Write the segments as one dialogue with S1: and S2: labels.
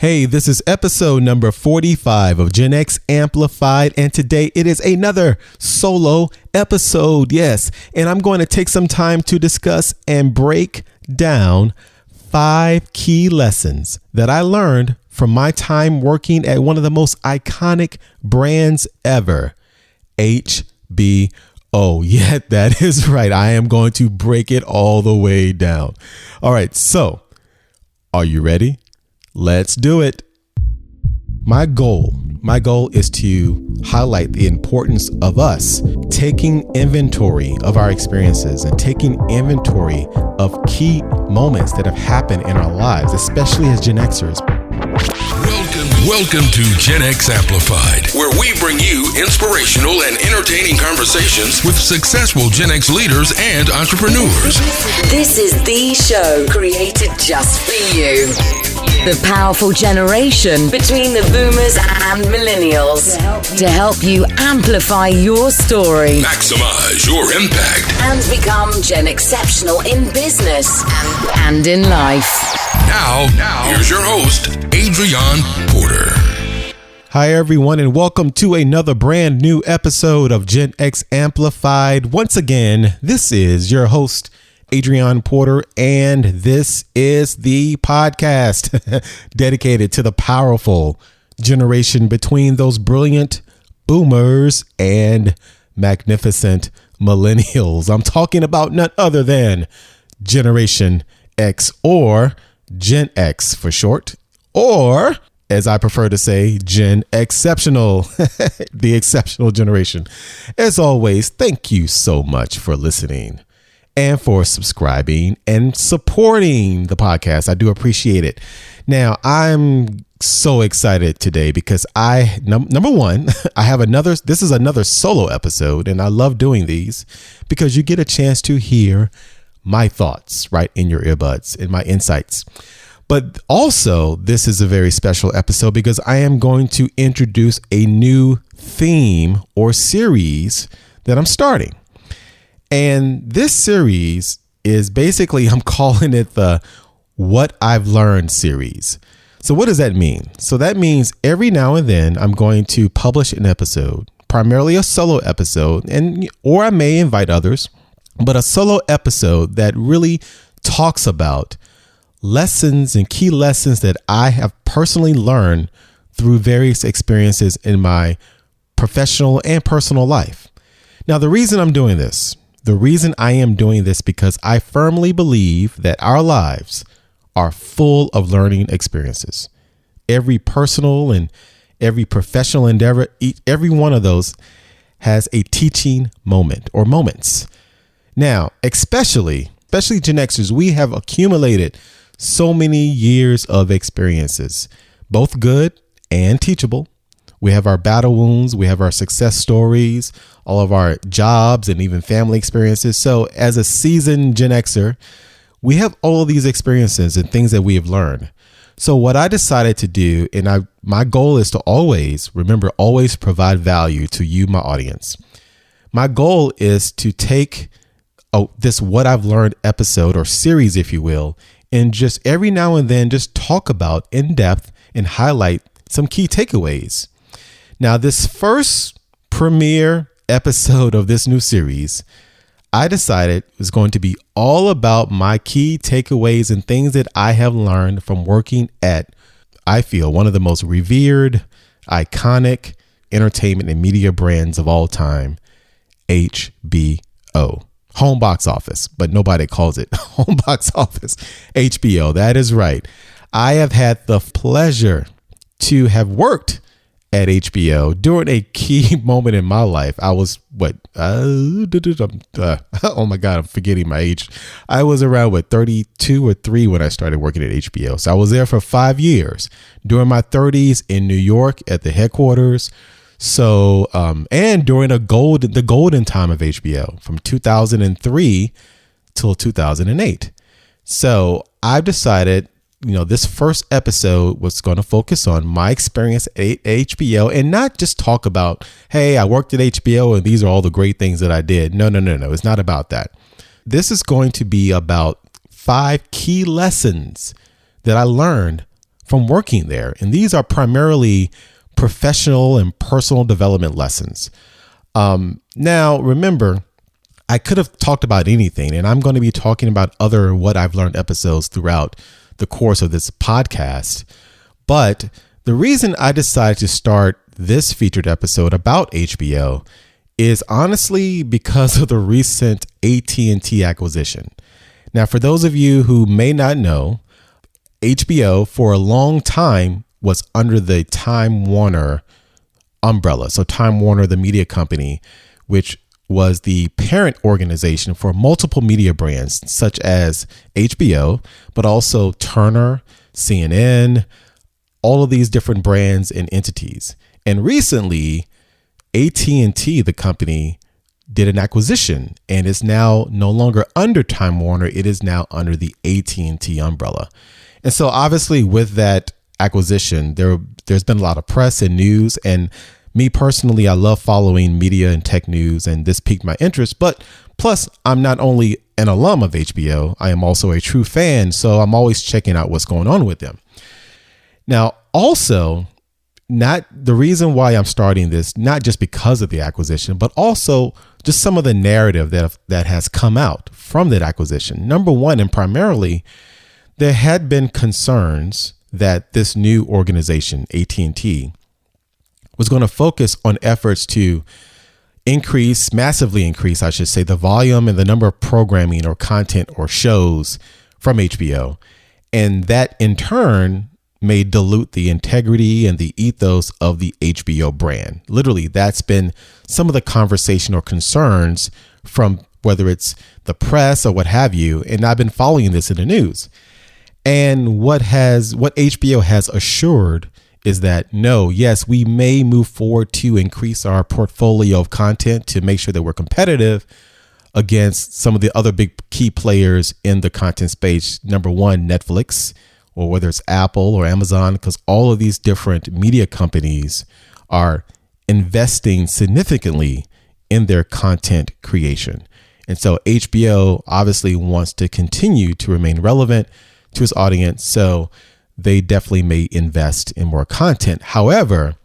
S1: Hey, this is episode number 45 of Gen X Amplified, and today it is another solo episode, yes, and I'm going to take some time to discuss and break down 5 key lessons that I learned from my time working at one of the most iconic brands ever, HBO. Yeah, that is right. I am going to break it all the way down. All right, so are you ready? Let's do it. My goal is to highlight the importance of us taking inventory of our experiences and taking inventory of key moments that have happened in our lives, especially as Gen Xers.
S2: Welcome to Gen X Amplified, where we bring you inspirational and entertaining conversations with successful Gen X leaders and entrepreneurs.
S3: This is the show created just for you. The powerful generation between the boomers and millennials to help you amplify your story,
S2: Maximize your impact,
S3: and become Gen Exceptional in business and in life.
S2: Now, here's your host, Adrion Porter.
S1: Hi, everyone, and welcome to another brand new episode of Gen X Amplified. Once again, this is your host, Adrion Porter, and this is the podcast dedicated to the powerful generation between those brilliant boomers and magnificent millennials. I'm talking about none other than Generation X, or Gen X for short, or as I prefer to say, Gen Exceptional, the exceptional generation. As always, thank you so much for listening and for subscribing and supporting the podcast. I do appreciate it. Now, I'm so excited today because number one, this is another solo episode, and I love doing these because you get a chance to hear my thoughts right in your earbuds and my insights. But also, this is a very special episode because I am going to introduce a new theme or series that I'm starting. And this series is basically, I'm calling it the What I've Learned series. So what does that mean? So that means every now and then I'm going to publish an episode, primarily a solo episode, or I may invite others, but a solo episode that really talks about lessons and key lessons that I have personally learned through various experiences in my professional and personal life. Now, the reason I am doing this because I firmly believe that our lives are full of learning experiences. Every personal and every professional endeavor, every one of those has a teaching moment or moments. Now, especially Gen Xers, we have accumulated so many years of experiences, both good and teachable. We have our battle wounds, we have our success stories, all of our jobs and even family experiences. So as a seasoned Gen Xer, we have all of these experiences and things that we have learned. So what I decided to do, and my goal is to always provide value to you, my audience. My goal is to take this What I've Learned episode or series, if you will, and just every now and then just talk about in depth and highlight some key takeaways. Now, this first premiere episode of this new series, I decided was going to be all about my key takeaways and things that I have learned from working at, I feel, one of the most revered, iconic entertainment and media brands of all time, HBO. Home box office, but nobody calls it home box office. HBO, that is right. I have had the pleasure to have worked at HBO during a key moment in my life. I was oh my God, I'm forgetting my age. I was around 32 or 3 when I started working at HBO. So I was there for 5 years during my 30s in New York at the headquarters. So, and during the golden time of HBO from 2003 till 2008. So I've decided, this first episode was going to focus on my experience at HBO and not just talk about, hey, I worked at HBO and these are all the great things that I did. No. It's not about that. This is going to be about 5 key lessons that I learned from working there. And these are primarily professional and personal development lessons. Now, remember, I could have talked about anything, and I'm going to be talking about other What I've Learned episodes throughout the course of this podcast. But the reason I decided to start this featured episode about HBO is honestly because of the recent AT&T acquisition. Now, for those of you who may not know, HBO for a long time was under the Time Warner umbrella. So Time Warner, the media company, which was the parent organization for multiple media brands such as HBO, but also Turner, CNN, all of these different brands and entities. And recently, AT&T, the company, did an acquisition and is now no longer under Time Warner. It is now under the AT&T umbrella. And so obviously with that acquisition, there's been a lot of press and news. And me personally, I love following media and tech news, and this piqued my interest. But plus, I'm not only an alum of HBO, I am also a true fan. So I'm always checking out what's going on with them. Now, also, not the reason why I'm starting this, not just because of the acquisition, but also just some of the narrative that has come out from that acquisition. Number one, and primarily, there had been concerns that this new organization, AT&T, was going to focus on efforts to massively increase, I should say, the volume and the number of programming or content or shows from HBO. And that in turn may dilute the integrity and the ethos of the HBO brand. Literally, that's been some of the conversation or concerns from whether it's the press or what have you. And I've been following this in the news. And what HBO has assured is that yes, we may move forward to increase our portfolio of content to make sure that we're competitive against some of the other big key players in the content space. Number one, Netflix, or whether it's Apple or Amazon, because all of these different media companies are investing significantly in their content creation. And so HBO obviously wants to continue to remain relevant to its audience. So they definitely may invest in more content. However,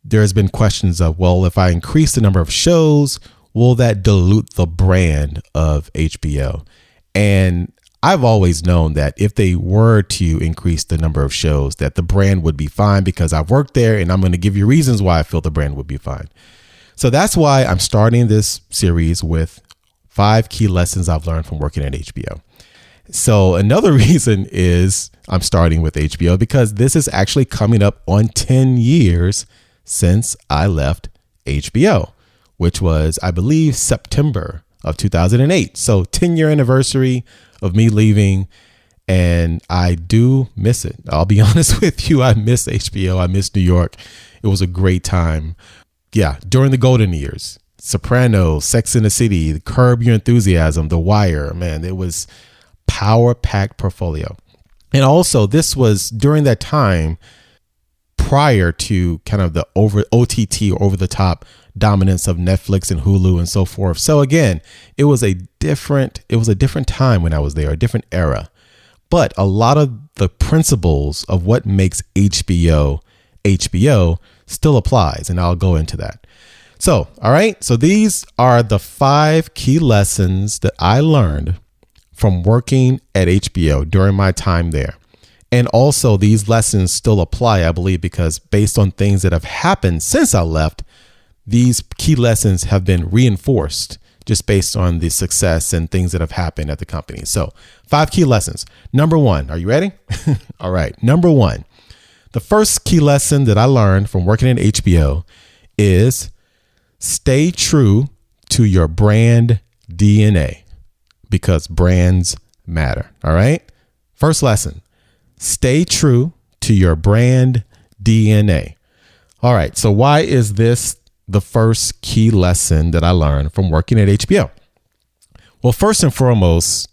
S1: there's been questions of, well, if I increase the number of shows, will that dilute the brand of HBO? And I've always known that if they were to increase the number of shows, that the brand would be fine, because I've worked there, and I'm going to give you reasons why I feel the brand would be fine. So that's why I'm starting this series with 5 key lessons I've learned from working at HBO. So another reason is I'm starting with HBO because this is actually coming up on 10 years since I left HBO, which was, I believe, September of 2008. So 10-year anniversary of me leaving, and I do miss it. I'll be honest with you. I miss HBO. I miss New York. It was a great time. Yeah, during the golden years, Sopranos, Sex and the City, Curb Your Enthusiasm, The Wire, man, it was power-packed portfolio. And also, this was during that time prior to kind of the OTT or over-the-top dominance of Netflix and Hulu and so forth. So again, it was a different time when I was there, a different era. But a lot of the principles of what makes HBO still applies, and I'll go into that. So, all right. So these are the 5 key lessons that I learned from working at HBO during my time there. And also these lessons still apply, I believe, because based on things that have happened since I left, these key lessons have been reinforced just based on the success and things that have happened at the company. So 5 key lessons. Number 1, are you ready? All right. Number 1, the first key lesson that I learned from working at HBO is stay true to your brand DNA, because brands matter. All right. First lesson, stay true to your brand DNA. All right. So why is this the first key lesson that I learned from working at HBO? Well, first and foremost,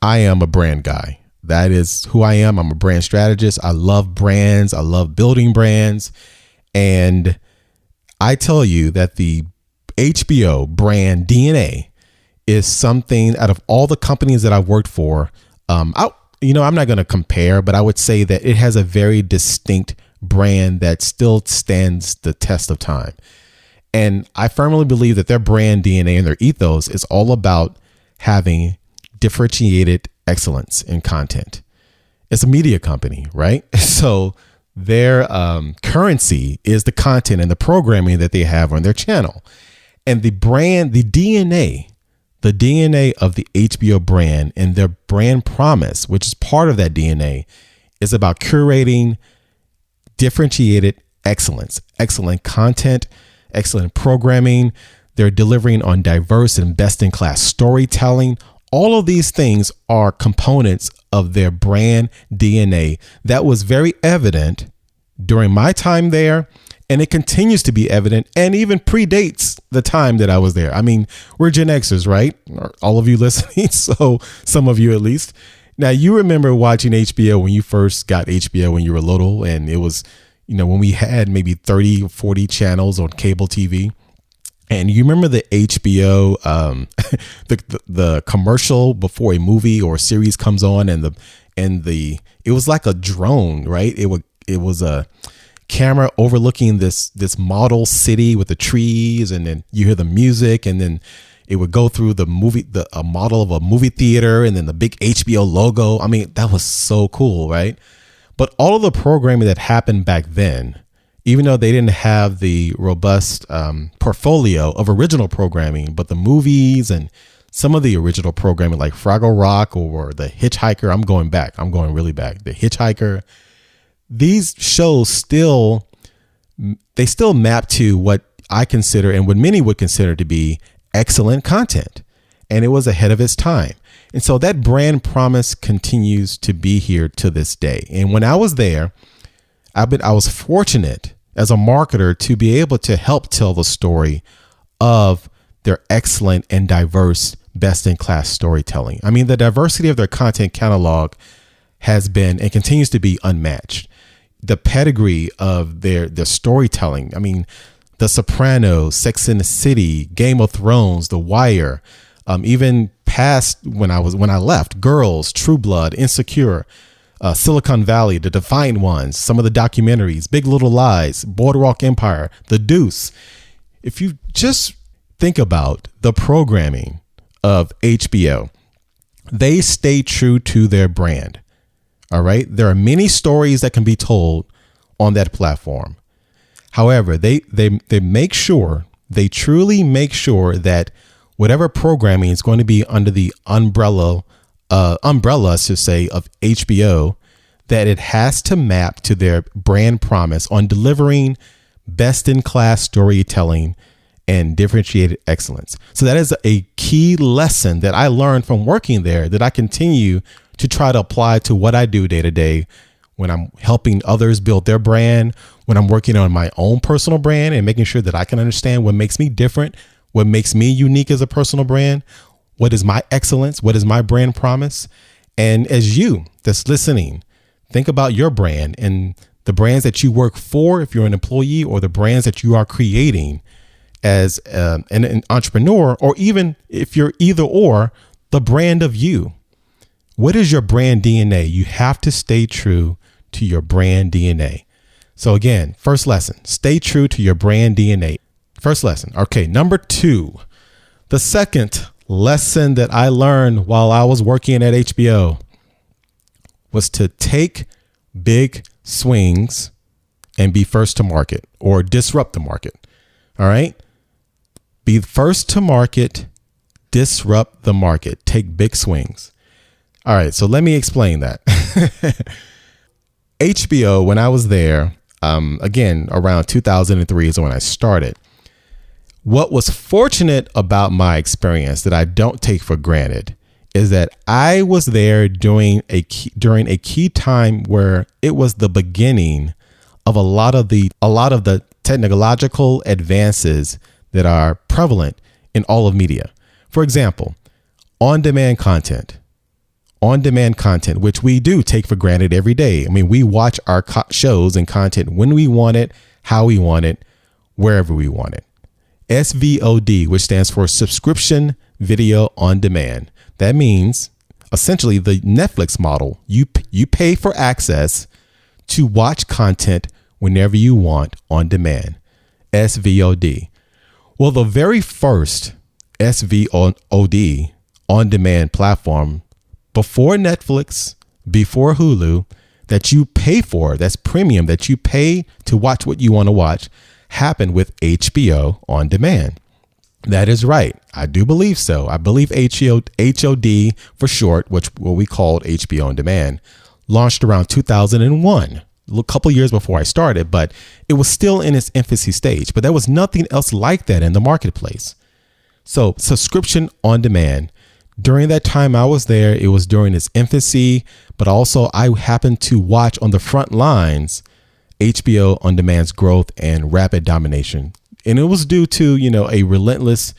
S1: I am a brand guy. That is who I am. I'm a brand strategist. I love brands. I love building brands. And I tell you that the HBO brand DNA is something, out of all the companies that I've worked for, I'm not going to compare, but I would say that it has a very distinct brand that still stands the test of time. And I firmly believe that their brand DNA and their ethos is all about having differentiated excellence in content. It's a media company, right? So their currency is the content and the programming that they have on their channel. And the brand, the DNA of the HBO brand and their brand promise, which is part of that DNA, is about curating differentiated excellence, excellent content, excellent programming. They're delivering on diverse and best-in-class storytelling. All of these things are components of their brand DNA that was very evident during my time there, and it continues to be evident and even predates the time that I was there. I mean, we're Gen Xers, right? All of you listening, so some of you at least. Now, you remember watching HBO when you first got HBO when you were little, and it was, when we had maybe 30 or 40 channels on cable TV. And you remember the HBO, the commercial before a movie or a series comes on, and it was like a drone, right? It was a camera overlooking this model city with the trees, and then you hear the music, and then it would go through a model of a movie theater, and then the big HBO logo. I mean, that was so cool, right? But all of the programming that happened back then, even though they didn't have the robust portfolio of original programming, but the movies and some of the original programming like Fraggle Rock or The Hitchhiker, I'm going really back. The Hitchhiker, these shows still map to what I consider and what many would consider to be excellent content. And it was ahead of its time. And so that brand promise continues to be here to this day. And when I was there, I was fortunate as a marketer to be able to help tell the story of their excellent and diverse best-in-class storytelling. I mean, the diversity of their content catalog has been and continues to be unmatched. The pedigree of their storytelling. I mean, The Sopranos, Sex and the City, Game of Thrones, The Wire, even past when I left, Girls, True Blood, Insecure, Silicon Valley, The Defiant Ones, some of the documentaries, Big Little Lies, Boardwalk Empire, The Deuce. If you just think about the programming of HBO, they stay true to their brand. All right. There are many stories that can be told on that platform. However, they truly make sure that whatever programming is going to be under the umbrella, I should say, of HBO, that it has to map to their brand promise on delivering best-in-class storytelling and differentiated excellence. So that is a key lesson that I learned from working there that I continue to try to apply to what I do day to day when I'm helping others build their brand, when I'm working on my own personal brand and making sure that I can understand what makes me different, what makes me unique as a personal brand, what is my excellence, what is my brand promise. And as you that's listening, think about your brand and the brands that you work for if you're an employee, or the brands that you are creating as an entrepreneur, or even if you're either or, the brand of you. What is your brand DNA? You have to stay true to your brand DNA. So again, first lesson, stay true to your brand DNA. First lesson. Okay, number 2. The second lesson that I learned while I was working at HBO was to take big swings and be first to market or disrupt the market. All right. Be first to market, disrupt the market, take big swings. All right. So let me explain that. HBO, when I was there, again, around 2003 is when I started. What was fortunate about my experience that I don't take for granted is that I was there during a key time where it was the beginning of a lot of the technological advances that are prevalent in all of media. For example, on-demand content, which we do take for granted every day. I mean, we watch our shows and content when we want it, how we want it, wherever we want it. SVOD, which stands for subscription video on demand. That means essentially the Netflix model. You pay for access to watch content whenever you want on demand, SVOD. Well, the very first SVOD on demand platform before Netflix, before Hulu, that you pay for, that's premium, that you pay to watch what you want to watch, happened with HBO on demand. That is right. I do believe so. I believe HOD for short, which what we called HBO on demand, launched around 2001, a couple years before I started, but it was still in its infancy stage. But there was nothing else like that in the marketplace. So subscription on demand. During that time I was there, it was during its infancy, but also I happened to watch on the front lines HBO on demand's growth and rapid domination. And it was due to, a relentless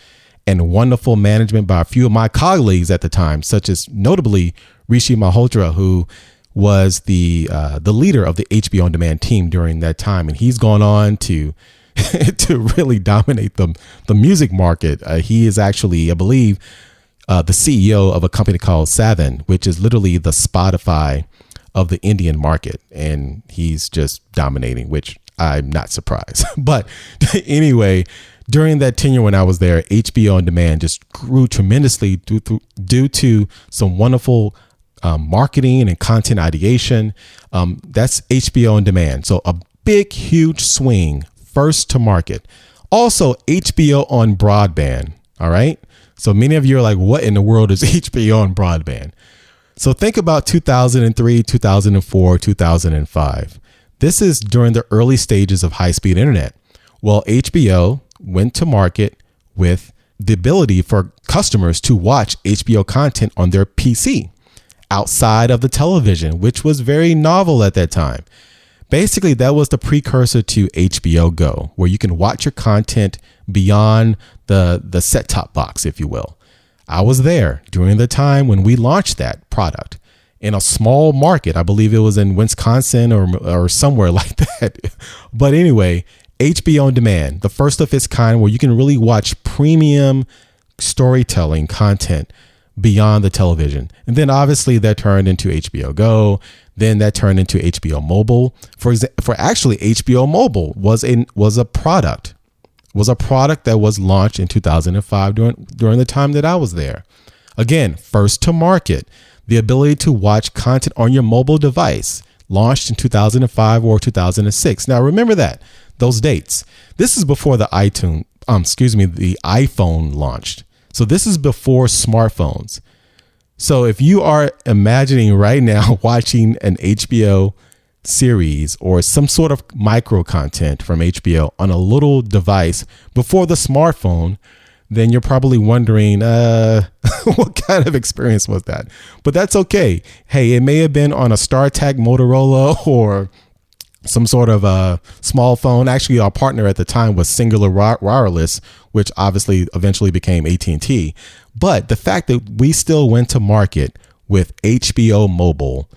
S1: and wonderful management by a few of my colleagues at the time, such as notably Rishi Malhotra, who was the leader of the HBO on demand team during that time. And he's gone on to to really dominate the music market. He is actually, I believe, the CEO of a company called Savan, which is literally the Spotify of the Indian market. And he's just dominating, which I'm not surprised. But anyway, during that tenure when I was there, HBO on demand just grew tremendously due to some wonderful marketing and content ideation. That's HBO on demand. So a big, huge swing, first to market. Also HBO on broadband. All right. So many of you are like, what in the world is HBO on broadband? So think about 2003, 2004, 2005. This is during the early stages of high-speed internet. Well, HBO went to market with the ability for customers to watch HBO content on their PC outside of the television, which was very novel at that time. Basically, that was the precursor to HBO Go, where you can watch your content beyond the set-top box, if you will. I was there during the time when we launched that product in a small market. I believe it was in Wisconsin or somewhere like that. But anyway, HBO on demand, the first of its kind, where you can really watch premium storytelling content beyond the television. And then obviously that turned into HBO Go. Then that turned into HBO Mobile. For actually HBO Mobile was a product that was launched in 2005 during the time that I was there. Again, first to market, the ability to watch content on your mobile device, launched in 2005 or 2006. Now remember those dates. This is before the iPhone launched. So this is before smartphones. So if you are imagining right now watching an HBO series or some sort of micro content from HBO on a little device before the smartphone, then you're probably wondering, what kind of experience was that? But that's okay. Hey, it may have been on a StarTAC Motorola or some sort of a small phone. Actually, our partner at the time was Singular Wireless, which obviously eventually became AT&T. But the fact that we still went to market with HBO Mobile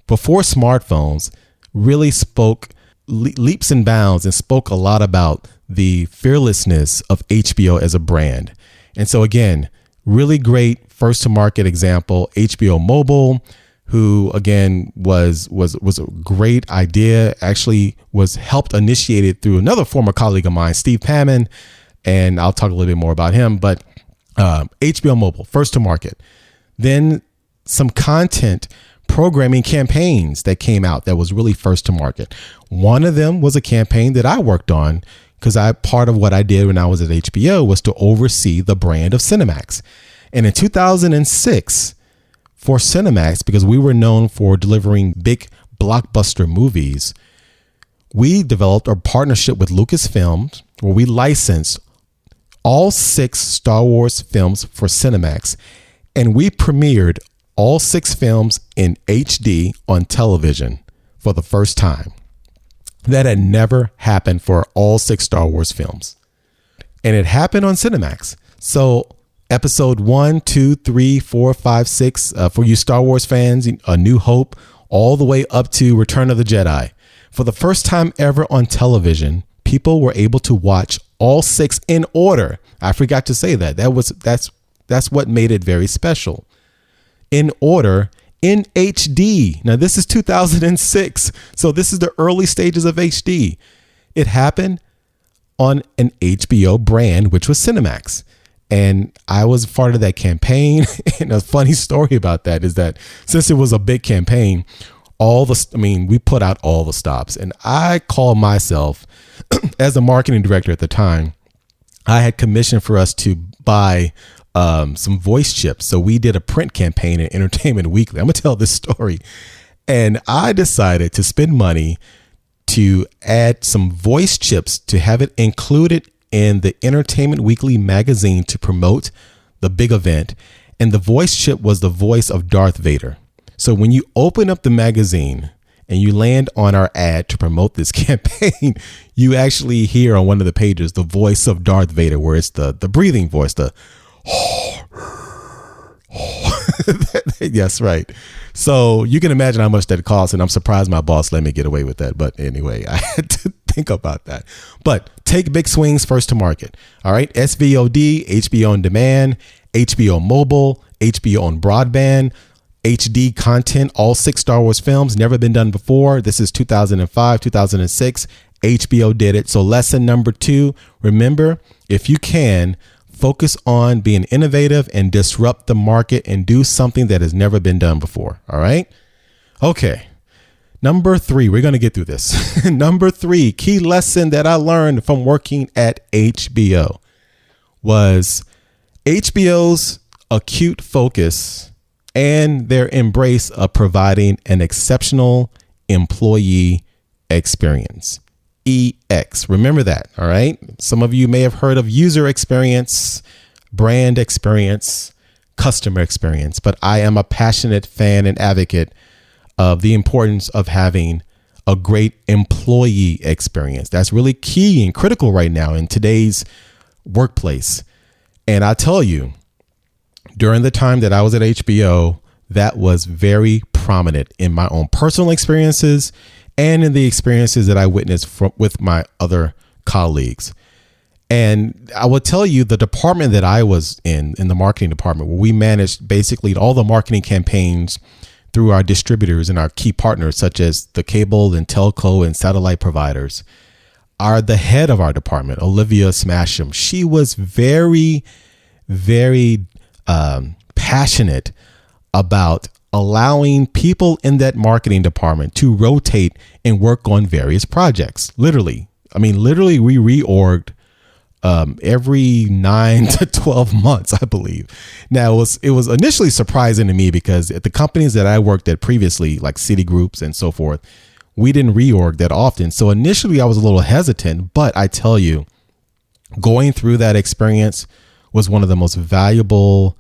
S1: before smartphones really spoke leaps and bounds and spoke a lot about the fearlessness of HBO as a brand. And so again, really great first to market example, HBO Mobile, who again was a great idea, actually was helped initiated through another former colleague of mine, Steve Pammon, and I'll talk a little bit more about him, but HBO Mobile, first to market. Then some content programming campaigns that came out that was really first to market. One of them was a campaign that I worked on because part of what I did when I was at HBO was to oversee the brand of Cinemax. And in 2006, for Cinemax, because we were known for delivering big blockbuster movies, we developed a partnership with Lucasfilm where we licensed all 6 Star Wars films for Cinemax, and we premiered all 6 films in HD on television for the first time. That had never happened for all 6 Star Wars films. And it happened on Cinemax. So episode 1, 2, 3, 4, 5, 6, for you Star Wars fans, A New Hope, all the way up to Return of the Jedi. For the first time ever on television, people were able to watch all 6 in order. I forgot to say that. That's what made it very special. in order in HD. Now, this is 2006. So this is the early stages of HD. It happened on an HBO brand, which was Cinemax. And I was part of that campaign. And a funny story about that is that since it was a big campaign, we put out all the stops. And I called myself, as a marketing director at the time, I had commissioned for us to buy some voice chips. So we did a print campaign in Entertainment Weekly. I'm going to tell this story. And I decided to spend money to add some voice chips to have it included in the Entertainment Weekly magazine to promote the big event. And the voice chip was the voice of Darth Vader. So when you open up the magazine and you land on our ad to promote this campaign, you actually hear on one of the pages the voice of Darth Vader, where it's the breathing voice, the yes, right. So you can imagine how much that costs, and I'm surprised my boss let me get away with that. But anyway, I had to think about that. But take big swings first to market. All right. SVOD, HBO on demand, HBO mobile, HBO on broadband, HD content, all 6 Star Wars films, never been done before. This is 2005, 2006. HBO did it. So lesson number 2, remember, if you can, focus on being innovative and disrupt the market and do something that has never been done before. All right. Okay. Number 3, we're going to get through this. Number 3, key lesson that I learned from working at HBO was HBO's acute focus and their embrace of providing an exceptional employee experience. EX. Remember that. All right. Some of you may have heard of user experience, brand experience, customer experience, but I am a passionate fan and advocate of the importance of having a great employee experience. That's really key and critical right now in today's workplace. And I tell you, during the time that I was at HBO, that was very prominent in my own personal experiences and in the experiences that I witnessed with my other colleagues. And I will tell you, the department that I was in the marketing department, where we managed basically all the marketing campaigns through our distributors and our key partners, such as the cable and telco and satellite providers, are the head of our department, Olivia Smasham. She was very, very passionate about allowing people in that marketing department to rotate and work on various projects. Literally, we reorged every 9 to 12 months, I believe. Now, it was initially surprising to me because at the companies that I worked at previously, like Citigroups and so forth, we didn't reorg that often. So initially I was a little hesitant, but I tell you, going through that experience was one of the most valuable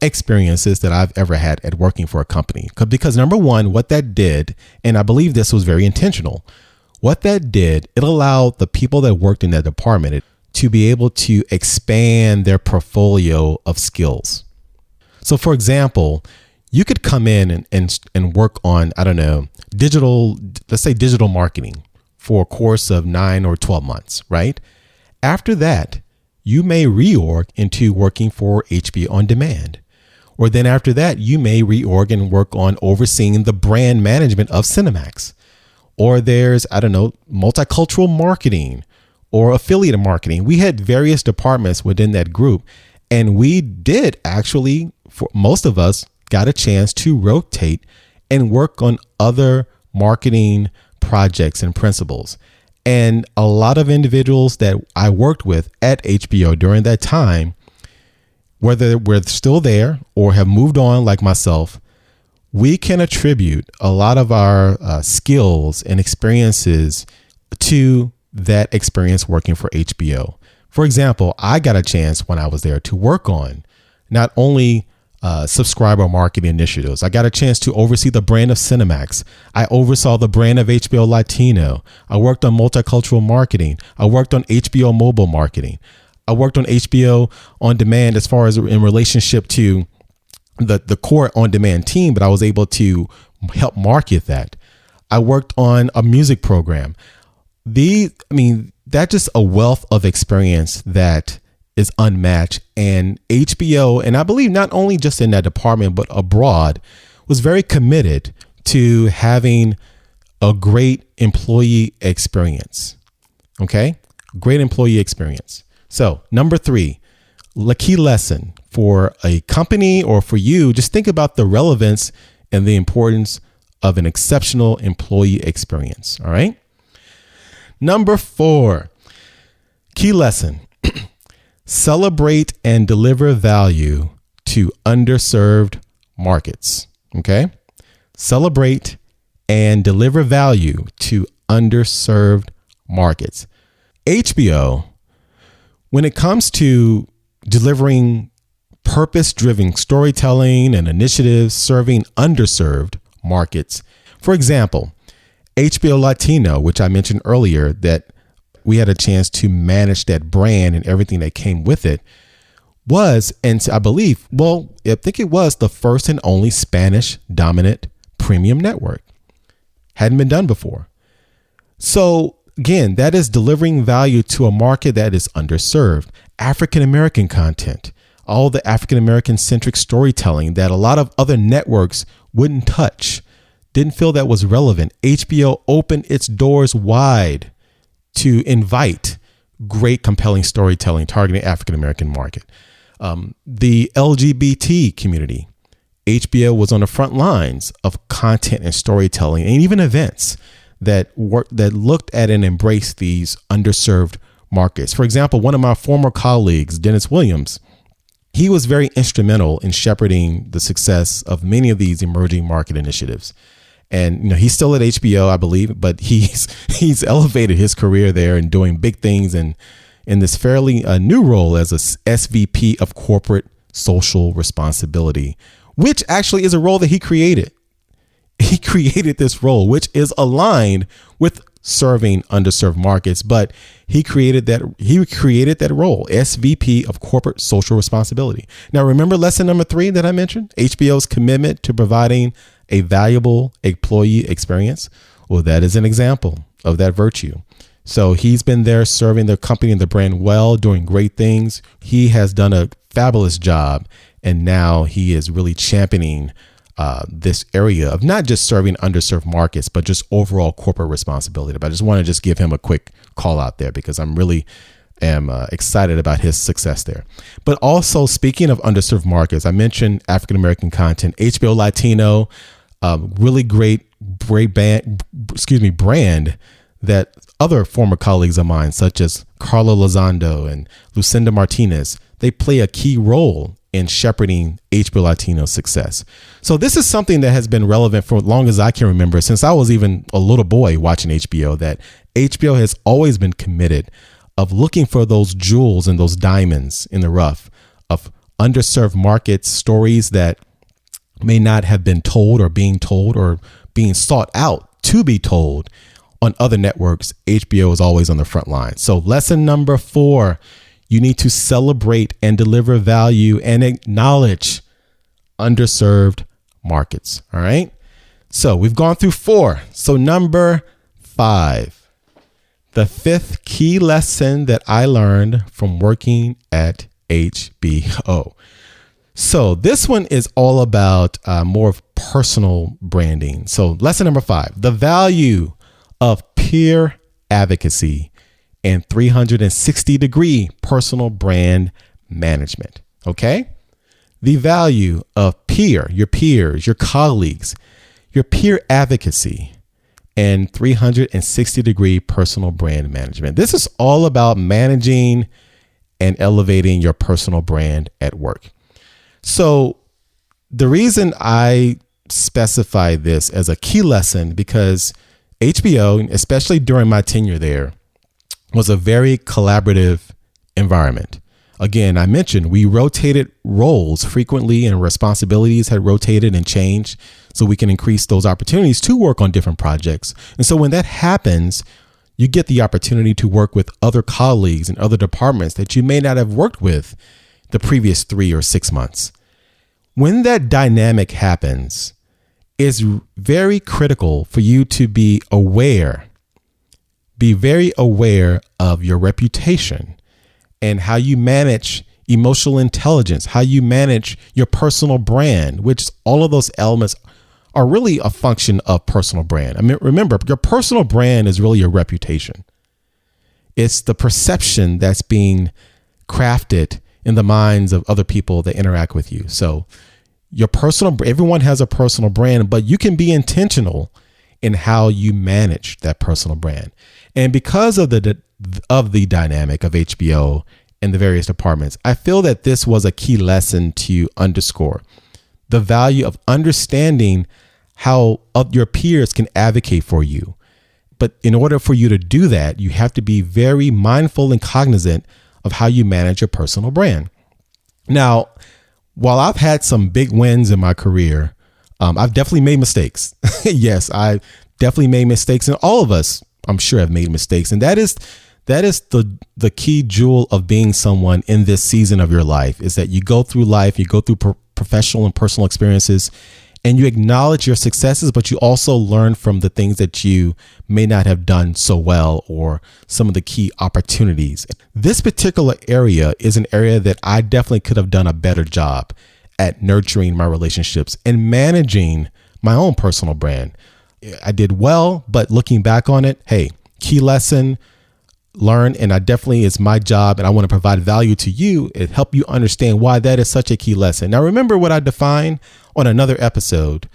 S1: experiences that I've ever had at working for a company. Because number one, what that did, and I believe this was very intentional, what that did, it allowed the people that worked in that department to be able to expand their portfolio of skills. So for example, you could come in and work on, let's say digital marketing for a course of 9 or 12 months, right? After that, you may reorg into working for HBO On Demand. Or then after that, you may reorg and work on overseeing the brand management of Cinemax. Or there's, multicultural marketing or affiliate marketing. We had various departments within that group. And we did actually, for most of us, got a chance to rotate and work on other marketing projects and principles. And a lot of individuals that I worked with at HBO during that time, whether we're still there or have moved on like myself, we can attribute a lot of our skills and experiences to that experience working for HBO. For example, I got a chance when I was there to work on not only subscriber marketing initiatives. I got a chance to oversee the brand of Cinemax. I oversaw the brand of HBO Latino. I worked on multicultural marketing. I worked on HBO mobile marketing. I worked on HBO On Demand as far as in relationship to the core On Demand team, but I was able to help market that. I worked on a music program. That's just a wealth of experience that is unmatched. And HBO, and I believe not only just in that department, but abroad, was very committed to having a great employee experience. Okay? Great employee experience. So, number 3, the key lesson for a company or for you, just think about the relevance and the importance of an exceptional employee experience. All right. Number 4, key lesson, celebrate and deliver value to underserved markets. Okay. Celebrate and deliver value to underserved markets. HBO, when it comes to delivering purpose-driven storytelling and initiatives serving underserved markets. For example, HBO Latino, which I mentioned earlier, that we had a chance to manage that brand and everything that came with it, was, and I believe, I think it was the first and only Spanish dominant premium network. Hadn't been done before. So again, that is delivering value to a market that is underserved. African-American content, all the African-American centric storytelling that a lot of other networks wouldn't touch, didn't feel that was relevant. HBO opened its doors wide to invite great, compelling storytelling targeting African-American market. The LGBT community, HBO was on the front lines of content and storytelling and even events that looked at and embraced these underserved markets. For example, one of my former colleagues, Dennis Williams, he was very instrumental in shepherding the success of many of these emerging market initiatives. And he's still at HBO, I believe, but he's elevated his career there and doing big things and in this fairly new role as a SVP of corporate social responsibility, which actually is a role that he created. He created this role, which is aligned with serving underserved markets, but he created that role, SVP of corporate social responsibility. Now, remember lesson number 3 that I mentioned, HBO's commitment to providing a valuable employee experience. Well, that is an example of that virtue. So he's been there serving the company and the brand well, doing great things. He has done a fabulous job. And now he is really championing this area of not just serving underserved markets, but just overall corporate responsibility. But I just want to give him a quick call out there because I'm really excited about his success there. But also, speaking of underserved markets, I mentioned African-American content, HBO Latino, really great brand that other former colleagues of mine, such as Carla Lozando and Lucinda Martinez, they play a key role in shepherding HBO Latino's success. So this is something that has been relevant for as long as I can remember, since I was even a little boy watching HBO, that HBO has always been committed of looking for those jewels and those diamonds in the rough of underserved markets, stories that may not have been told or being sought out to be told on other networks. HBO is always on the front line. So lesson number 4, you need to celebrate and deliver value and acknowledge underserved markets. All right. So we've gone through 4. So number 5, the 5th key lesson that I learned from working at HBO. So this one is all about more of personal branding. So lesson number 5, the value of peer advocacy and 360-degree personal brand management. Okay. The value of your peers, your colleagues, your peer advocacy, and 360-degree personal brand management. This is all about managing and elevating your personal brand at work. So the reason I specify this as a key lesson, because HBO, especially during my tenure there, was a very collaborative environment. Again, I mentioned we rotated roles frequently and responsibilities had rotated and changed so we can increase those opportunities to work on different projects. And so when that happens, you get the opportunity to work with other colleagues in other departments that you may not have worked with the previous 3 or 6 months. When that dynamic happens, it's very critical for you to be very aware of your reputation and how you manage emotional intelligence, how you manage your personal brand, which all of those elements are really a function of personal brand. I mean, remember, your personal brand is really your reputation. It's the perception that's being crafted in the minds of other people that interact with you. So everyone has a personal brand, but you can be intentional in how you manage that personal brand. And because of the dynamic of HBO and the various departments, I feel that this was a key lesson to underscore the value of understanding how your peers can advocate for you. But in order for you to do that, you have to be very mindful and cognizant of how you manage your personal brand. Now, while I've had some big wins in my career, I've definitely made mistakes. Yes, I definitely made mistakes, and all of us, I'm sure, have made mistakes. And that is the key jewel of being someone in this season of your life, is that you go through life, you go through professional and personal experiences, and you acknowledge your successes, but you also learn from the things that you may not have done so well, or some of the key opportunities. This particular area is an area that I definitely could have done a better job at nurturing my relationships and managing my own personal brand. I did well, but looking back on it, hey, key lesson, learn, and it's my job, and I want to provide value to you and help you understand why that is such a key lesson. Now, remember what I defined on another episode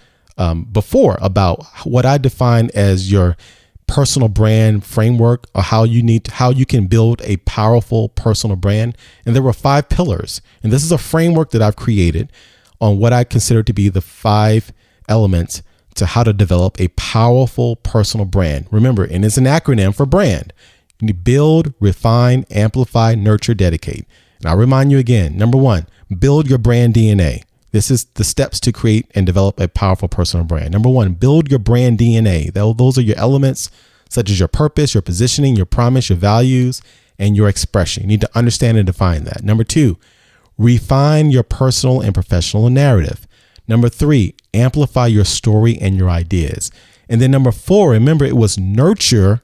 S1: before about what I define as your personal brand framework, or how you can build a powerful personal brand. And there were 5 pillars. And this is a framework that I've created on what I consider to be the 5 elements to how to develop a powerful personal brand. Remember, and it's an acronym for brand. You need build, refine, amplify, nurture, dedicate. And I'll remind you again, number 1, build your brand DNA. This is the steps to create and develop a powerful personal brand. Number 1, build your brand DNA. Those are your elements, such as your purpose, your positioning, your promise, your values, and your expression. You need to understand and define that. Number 2, refine your personal and professional narrative. Number 3, amplify your story and your ideas. And then number 4, remember, it was nurture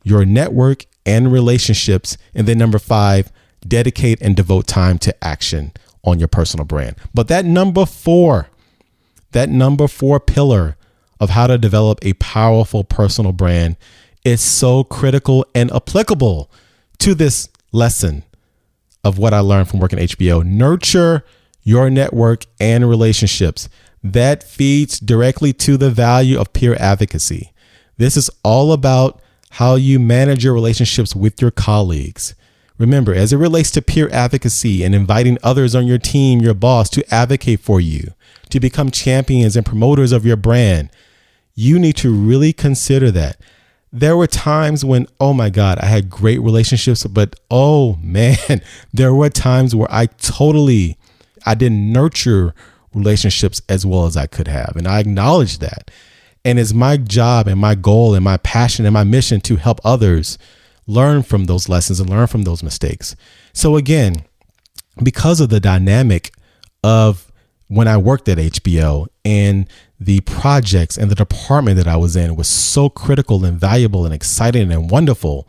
S1: your network and relationships. And then number 5, dedicate and devote time to action on your personal brand. But that number 4 pillar of how to develop a powerful personal brand is so critical and applicable to this lesson of what I learned from working at HBO. Nurture your network and relationships. That feeds directly to the value of peer advocacy. This is all about how you manage your relationships with your colleagues. Remember, as it relates to peer advocacy and inviting others on your team, your boss, to advocate for you, to become champions and promoters of your brand, you need to really consider that. There were times when, oh my God, I had great relationships, but oh man, there were times where I didn't nurture relationships as well as I could have. And I acknowledge that. And it's my job and my goal and my passion and my mission to help others learn from those lessons and learn from those mistakes. So again, because of the dynamic of when I worked at HBO, and the projects and the department that I was in was so critical and valuable and exciting and wonderful,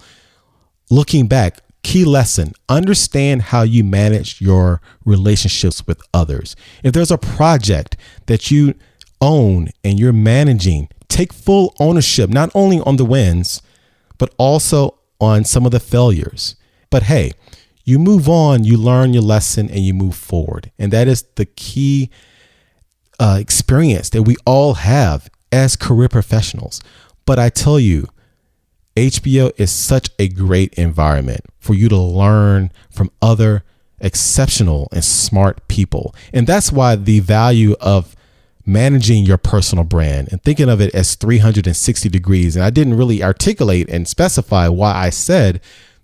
S1: looking back, key lesson, understand how you manage your relationships with others. If there's a project that you own and you're managing, take full ownership, not only on the wins, but also on some of the failures. But hey, you move on, you learn your lesson, and you move forward. And that is the key experience that we all have as career professionals. But I tell you, HBO is such a great environment for you to learn from other exceptional and smart people. And that's why the value of managing your personal brand and thinking of it as 360 degrees. And I didn't really articulate and specify why I said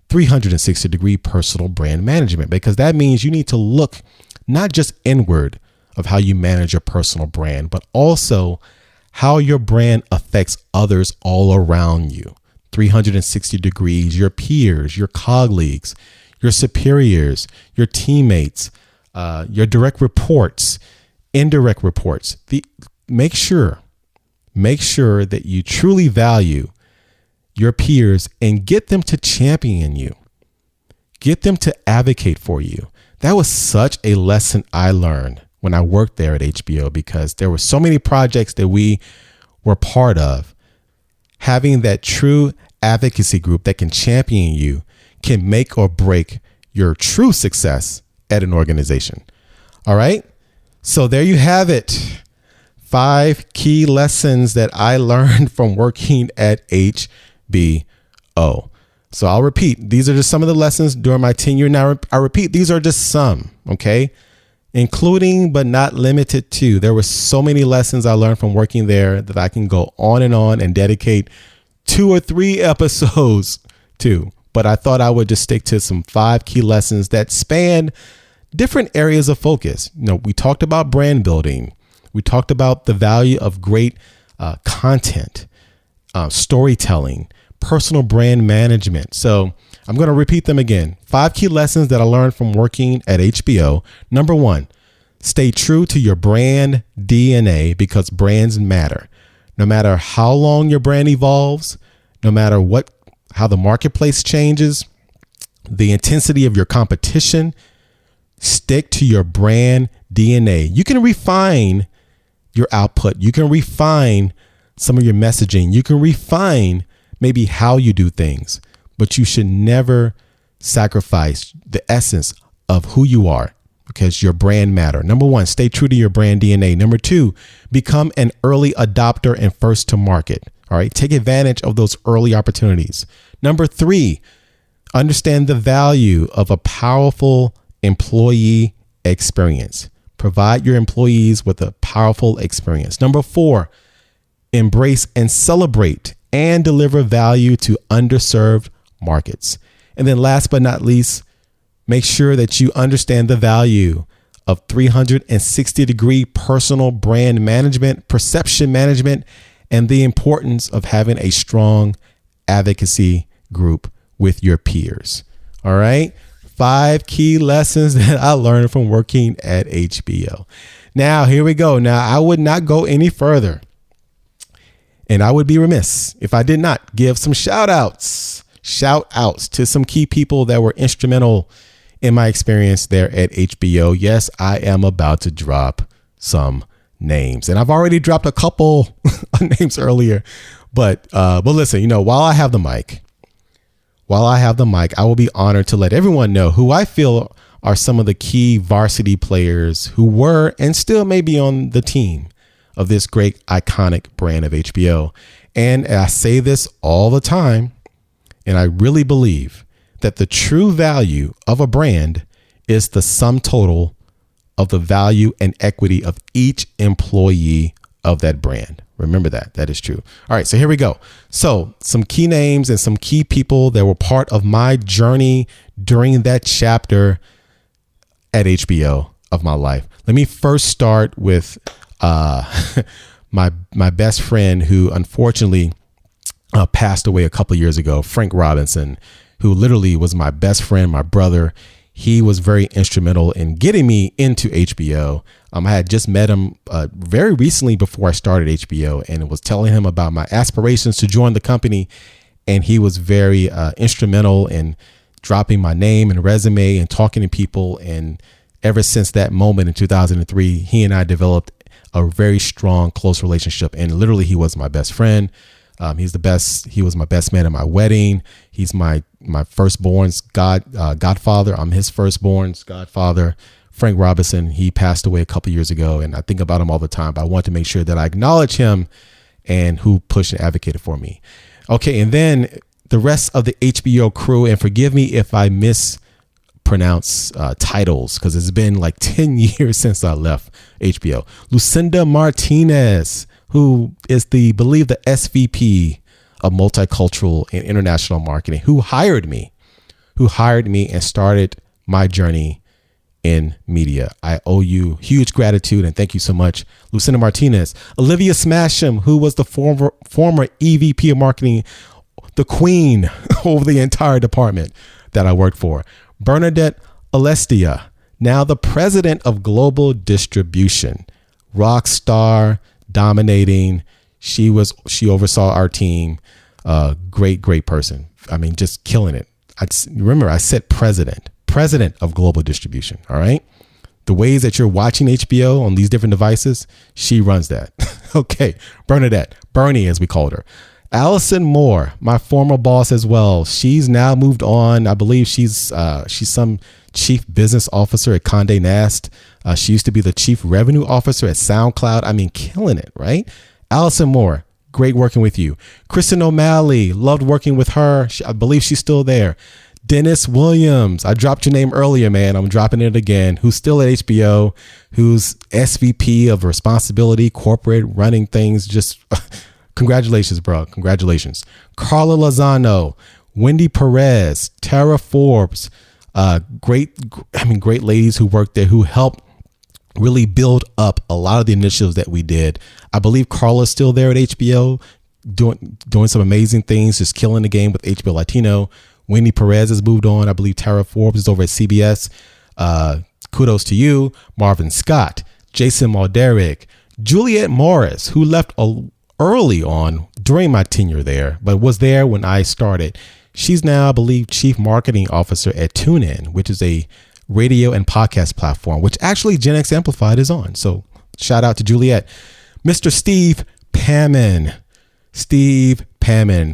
S1: 360 degree personal brand management, because that means you need to look not just inward of how you manage your personal brand, but also how your brand affects others all around you. 360 degrees, your peers, your colleagues, your superiors, your teammates, your direct reports, indirect reports. Make sure that you truly value your peers and get them to champion you. Get them to advocate for you. That was such a lesson I learned when I worked there at HBO, because there were so many projects that we were part of. Having that true advocacy group that can champion you can make or break your true success at an organization. All right. So there you have it. 5 key lessons that I learned from working at HBO. So I'll repeat. These are just some of the lessons during my tenure. Now I repeat, these are just some, okay? Including but not limited to. There were so many lessons I learned from working there that I can go on and dedicate 2 or 3 episodes to. But I thought I would just stick to some 5 key lessons that span different areas of focus. You know, we talked about brand building. We talked about the value of great content, storytelling, personal brand management. So I'm going to repeat them again. 5 key lessons that I learned from working at HBO. Number 1, stay true to your brand DNA, because brands matter. No matter how long your brand evolves, no matter how the marketplace changes, the intensity of your competition, stick to your brand DNA. You can refine your output. You can refine some of your messaging. You can refine maybe how you do things, but you should never sacrifice the essence of who you are, because your brand matter. Number 1, stay true to your brand DNA. Number 2, become an early adopter and first to market. All right. Take advantage of those early opportunities. Number 3, understand the value of a powerful employee experience. Provide your employees with a powerful experience. Number 4, embrace and celebrate and deliver value to underserved markets. And then last but not least, make sure that you understand the value of 360-degree personal brand management, perception management, and the importance of having a strong advocacy group with your peers. All right. 5 key lessons that I learned from working at HBO. Now, here we go. Now, I would not go any further, and I would be remiss if I did not give some shout outs to some key people that were instrumental in my experience there at HBO. Yes, I am about to drop some names, and I've already dropped a couple names earlier, but listen, while I have the mic, I will be honored to let everyone know who I feel are some of the key varsity players who were and still may be on the team of this great iconic brand of HBO. And I say this all the time, and I really believe that the true value of a brand is the sum total of the value and equity of each employee of that brand. Remember that. That is true. All right, so here we go. So some key names and some key people that were part of my journey during that chapter at HBO of my life. Let me first start with my best friend, who unfortunately passed away a couple of years ago, Frank Robinson, who literally was my best friend, my brother. He was very instrumental in getting me into HBO. I had just met him very recently before I started HBO, and was telling him about my aspirations to join the company. And he was very instrumental in dropping my name and resume and talking to people. And ever since that moment in 2003, he and I developed a very strong, close relationship. And literally, he was my best friend. He's the best. He was my best man at my wedding. He's my firstborn's godfather. I'm his firstborn's godfather. Frank Robinson, he passed away a couple years ago, and I think about him all the time, but I want to make sure that I acknowledge him and who pushed and advocated for me. Okay, and then the rest of the HBO crew, and forgive me if I mispronounce titles, because it's been like 10 years since I left HBO. Lucinda Martinez, who is the SVP of multicultural and international marketing, who hired me and started my journey in media. I owe you huge gratitude and thank you so much, Lucinda Martinez. Olivia Smasham, who was the former EVP of marketing, the queen over the entire department that I worked for. Bernadette Alestia, now the president of global distribution, rock star, dominating. She oversaw our team. Great person. I mean, just killing it. remember I said president of global distribution. All right. The ways that you're watching HBO on these different devices, she runs that. Okay. Bernie, as we called her. Allison Moore, my former boss as well. She's now moved on. I believe she's some chief business officer at Condé Nast. She used to be the chief revenue officer at SoundCloud. I mean, killing it, right? Allison Moore, great working with you. Kristen O'Malley, loved working with her. I believe she's still there. Dennis Williams, I dropped your name earlier, man. I'm dropping it again. Who's still at HBO, who's SVP of responsibility, corporate, running things. Just congratulations, bro. Congratulations. Carla Lozano, Wendy Perez, Tara Forbes, great ladies who worked there, who helped really build up a lot of the initiatives that we did. I believe Carla's still there at HBO, doing some amazing things, just killing the game with HBO Latino. Wendy Perez has moved on. I believe Tara Forbes is over at CBS. Kudos to you. Marvin Scott, Jason Malderick, Juliette Morris, who left early on during my tenure there, but was there when I started. She's now, I believe, Chief Marketing Officer at TuneIn, which is a radio and podcast platform, which actually Gen X Amplified is on. So shout out to Juliette. Mr. Steve Pammon,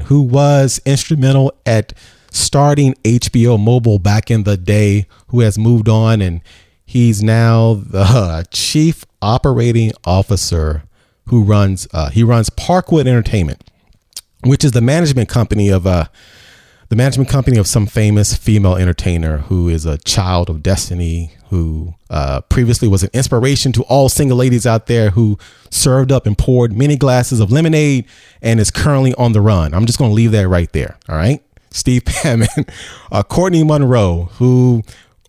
S1: who was instrumental at starting HBO Mobile back in the day, who has moved on, and he's now the Chief Operating Officer who runs Parkwood Entertainment, which is the management company of some famous female entertainer who is a child of destiny, who previously was an inspiration to all single ladies out there, who served up and poured many glasses of lemonade and is currently on the run. I'm just going to leave that right there. All right. Steve Pammon, Courtney Monroe, who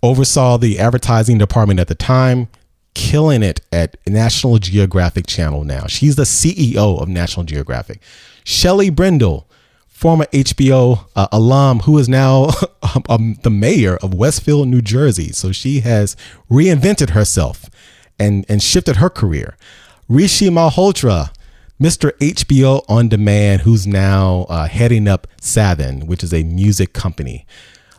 S1: oversaw the advertising department at the time, killing it at National Geographic Channel now. She's the CEO of National Geographic. Shelley Brindle, former HBO alum, who is now the mayor of Westfield, New Jersey. So she has reinvented herself and shifted her career. Rishi Malhotra, Mr. HBO On Demand, who's now heading up Savin, which is a music company.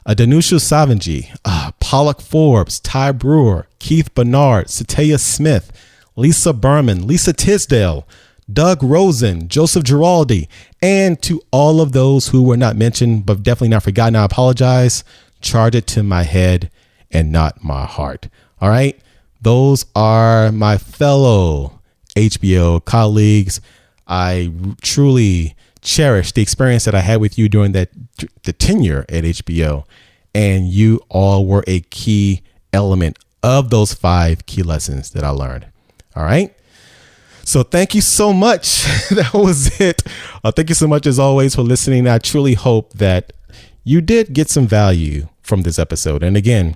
S1: Danusha Savanji, Pollock Forbes, Ty Brewer, Keith Bernard, Sataya Smith, Lisa Berman, Lisa Tisdale, Doug Rosen, Joseph Giraldi, and to all of those who were not mentioned, but definitely not forgotten, I apologize. Charge it to my head and not my heart. All right. Those are my fellow HBO colleagues. I truly cherish the experience that I had with you during the tenure at HBO, and you all were a key element of those 5 key lessons that I learned. All right. So thank you so much. That was it. Thank you so much, as always, for listening. I truly hope that you did get some value from this episode. And again,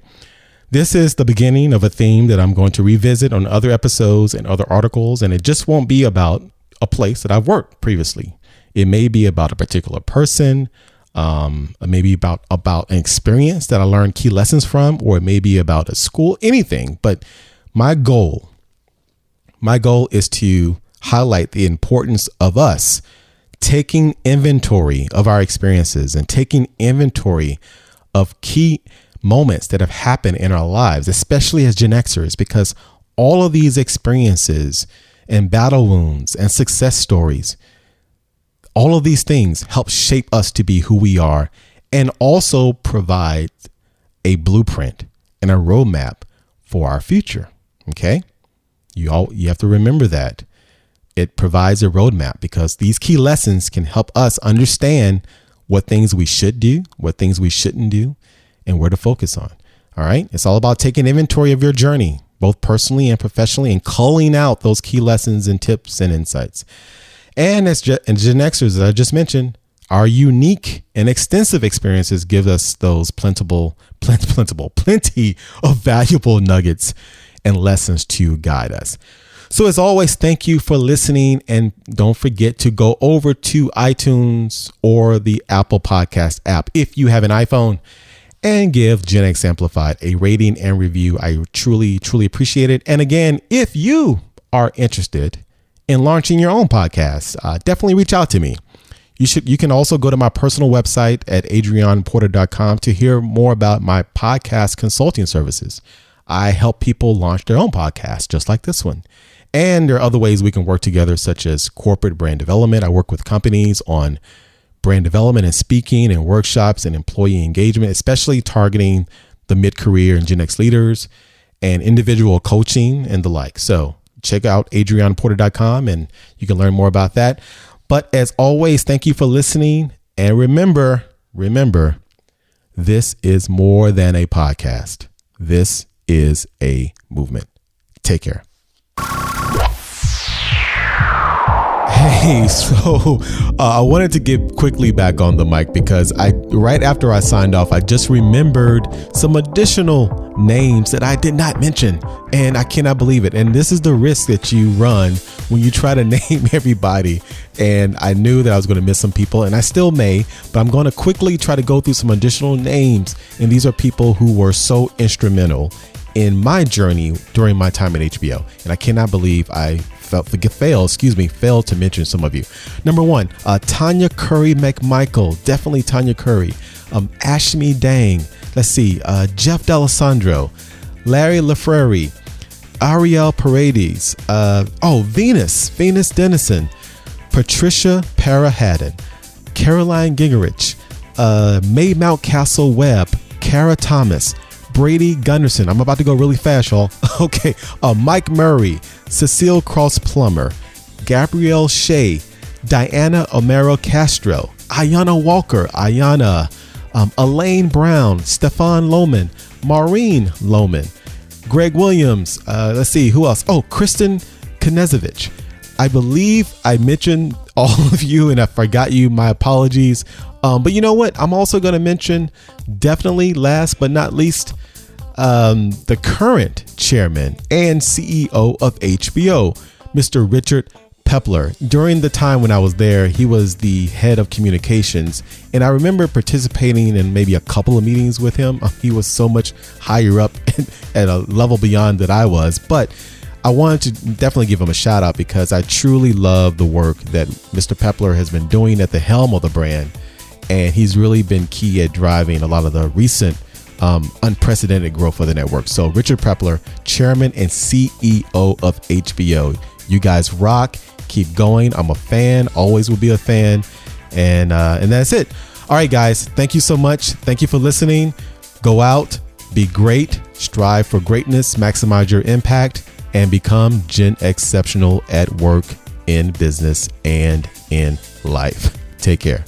S1: this is the beginning of a theme that I'm going to revisit on other episodes and other articles. And it just won't be about a place that I've worked previously. It may be about a particular person, maybe about an experience that I learned key lessons from, or it may be about a school, anything. But my goal is to highlight the importance of us taking inventory of our experiences and taking inventory of key moments that have happened in our lives, especially as Gen Xers, because all of these experiences and battle wounds and success stories, all of these things help shape us to be who we are, and also provide a blueprint and a roadmap for our future. Okay. You have to remember that it provides a roadmap, because these key lessons can help us understand what things we should do, what things we shouldn't do, and where to focus on. All right. It's all about taking inventory of your journey, both personally and professionally, and calling out those key lessons and tips and insights. And as Gen Xers, as I just mentioned, our unique and extensive experiences give us those plenty of valuable nuggets and lessons to guide us. So as always, thank you for listening. And don't forget to go over to iTunes or the Apple Podcast app if you have an iPhone, and give Gen X Amplified a rating and review. I truly, truly appreciate it. And again, if you are interested in launching your own podcast, definitely reach out to me. You can also go to my personal website at adrionporter.com to hear more about my podcast consulting services. I help people launch their own podcast, just like this one. And there are other ways we can work together, such as corporate brand development. I work with companies on brand development and speaking and workshops and employee engagement, especially targeting the mid-career and Gen X leaders, and individual coaching and the like. So check out adrionporter.com and you can learn more about that. But as always, thank you for listening. And remember, this is more than a podcast. This is a movement. Take care. Hey, so I wanted to get quickly back on the mic because right after I signed off, I just remembered some additional names that I did not mention, and I cannot believe it. And this is the risk that you run when you try to name everybody. And I knew that I was going to miss some people, and I still may, but I'm going to quickly try to go through some additional names. And these are people who were so instrumental in my journey during my time at HBO. And I cannot believe I failed to mention some of you. Number one, Tanya Curry McMichael, definitely Tanya Curry. Ashmi Dang, let's see, Jeff D'Alessandro, Larry Lafreri, Ariel Paredes, Venus Dennison, Patricia Para-Haddon, Caroline Gingerich, Mae Mountcastle Webb, Kara Thomas, Brady Gunderson. I'm about to go really fast, y'all. Okay. Mike Murray, Cecile Cross Plummer, Gabrielle Shea, Diana Omero Castro, Ayanna Walker, Elaine Brown, Stefan Lohman, Maureen Lohman, Greg Williams. Let's see, who else? Kristen Knezevich. I believe I mentioned all of you and I forgot you. My apologies. But you know what? I'm also going to mention, definitely last but not least, the current chairman and CEO of HBO, Mr. Richard Pepler. During the time when I was there, he was the head of communications. And I remember participating in maybe a couple of meetings with him. He was so much higher up at a level beyond that I was. But I wanted to definitely give him a shout out because I truly love the work that Mr. Pepler has been doing at the helm of the brand. And he's really been key at driving a lot of the recent unprecedented growth of the network. So Richard Pepler, chairman and CEO of HBO. You guys rock. Keep going. I'm a fan. Always will be a fan. And that's it. All right, guys. Thank you so much. Thank you for listening. Go out, be great, strive for greatness, maximize your impact, and become Gen Exceptional at work, in business, and in life. Take care.